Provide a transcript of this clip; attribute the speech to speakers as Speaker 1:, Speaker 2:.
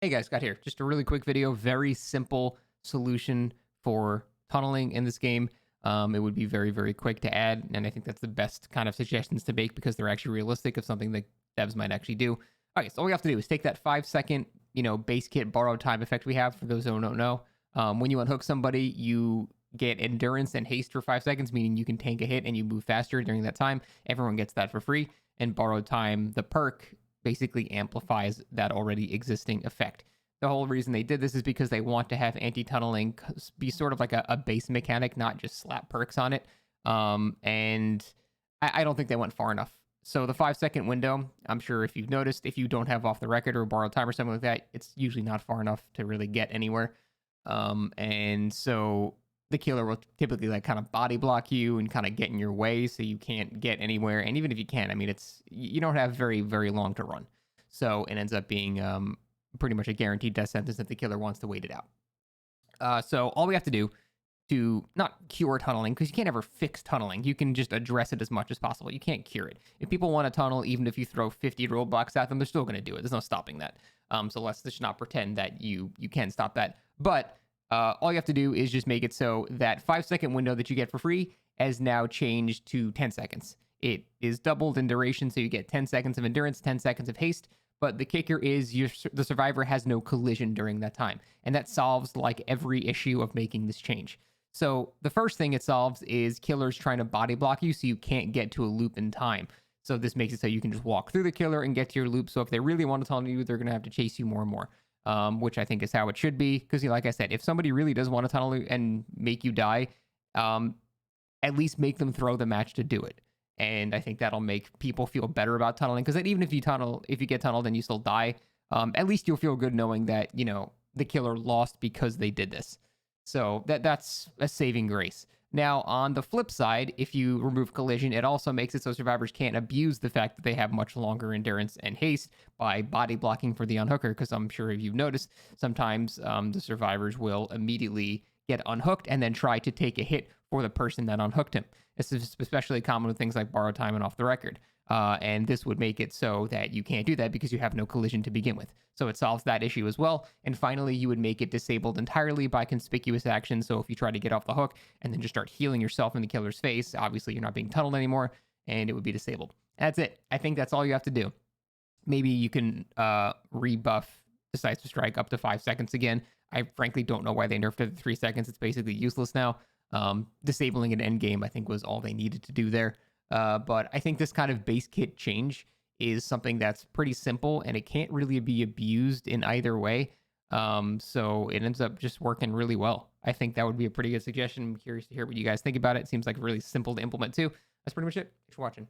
Speaker 1: Hey guys, Scott here. Just a really quick video, very simple solution for tunneling in this game. It would be very, very quick to add, and I think that's the best kind of suggestions to make because they're actually realistic of something that devs might actually do. Okay, so all we have to do is take that 5 second, base kit borrowed time effect we have for those who don't know. When you unhook somebody, you get endurance and haste for 5 seconds, meaning you can tank a hit and you move faster during that time. Everyone gets that for free. And borrowed time, the perk, basically amplifies that already existing effect. The whole reason they did this is because they want to have anti-tunneling be sort of like a base mechanic, not just slap perks on it. And I don't think they went far enough. So the 5 second window, I'm sure if you've noticed, if you don't have off the record or borrowed time or something like that, it's usually not far enough to really get anywhere. And so the killer will typically like kind of body block you and kind of get in your way so you can't get anywhere. And even if you can, I mean, you don't have very, very long to run. So it ends up being pretty much a guaranteed death sentence if the killer wants to wait it out. So all we have to do to not cure tunneling, because you can't ever fix tunneling. You can just address it as much as possible. You can't cure it. If people want to tunnel, even if you throw 50 roadblocks at them, they're still going to do it. There's no stopping that. So let's just not pretend that you can stop that. But all you have to do is just make it so that 5 second window that you get for free has now changed to 10 seconds. It is doubled in duration, so you get 10 seconds of endurance, 10 seconds of haste. But the kicker is the survivor has no collision during that time. And that solves like every issue of making this change. So the first thing it solves is killers trying to body block you so you can't get to a loop in time. So this makes it so you can just walk through the killer and get to your loop. So if they really want to tunnel you, they're going to have to chase you more and more, which I think is how it should be. Because like I said, if somebody really does want to tunnel you and make you die, at least make them throw the match to do it. And I think that'll make people feel better about tunneling. Because even if you get tunneled and you still die, at least you'll feel good knowing that the killer lost because they did this. So that's a saving grace. Now, on the flip side, if you remove collision, it also makes it so survivors can't abuse the fact that they have much longer endurance and haste by body blocking for the unhooker. Because I'm sure if you've noticed, sometimes the survivors will immediately get unhooked and then try to take a hit for the person that unhooked him. This is especially common with things like borrowed time and off the record. And this would make it so that you can't do that because you have no collision to begin with. So it solves that issue as well. And finally, you would make it disabled entirely by conspicuous action. So if you try to get off the hook and then just start healing yourself in the killer's face, obviously you're not being tunneled anymore and it would be disabled. That's it. I think that's all you have to do. Maybe you can rebuff Decisive Strike up to 5 seconds again. I frankly don't know why they nerfed it to 3 seconds. It's basically useless now. Disabling an end game, I think, was all they needed to do there. But I think this kind of base kit change is something that's pretty simple and it can't really be abused in either way. So it ends up just working really well. I think that would be a pretty good suggestion. I'm curious to hear what you guys think about it. It seems like really simple to implement too. That's pretty much it. Thanks for watching.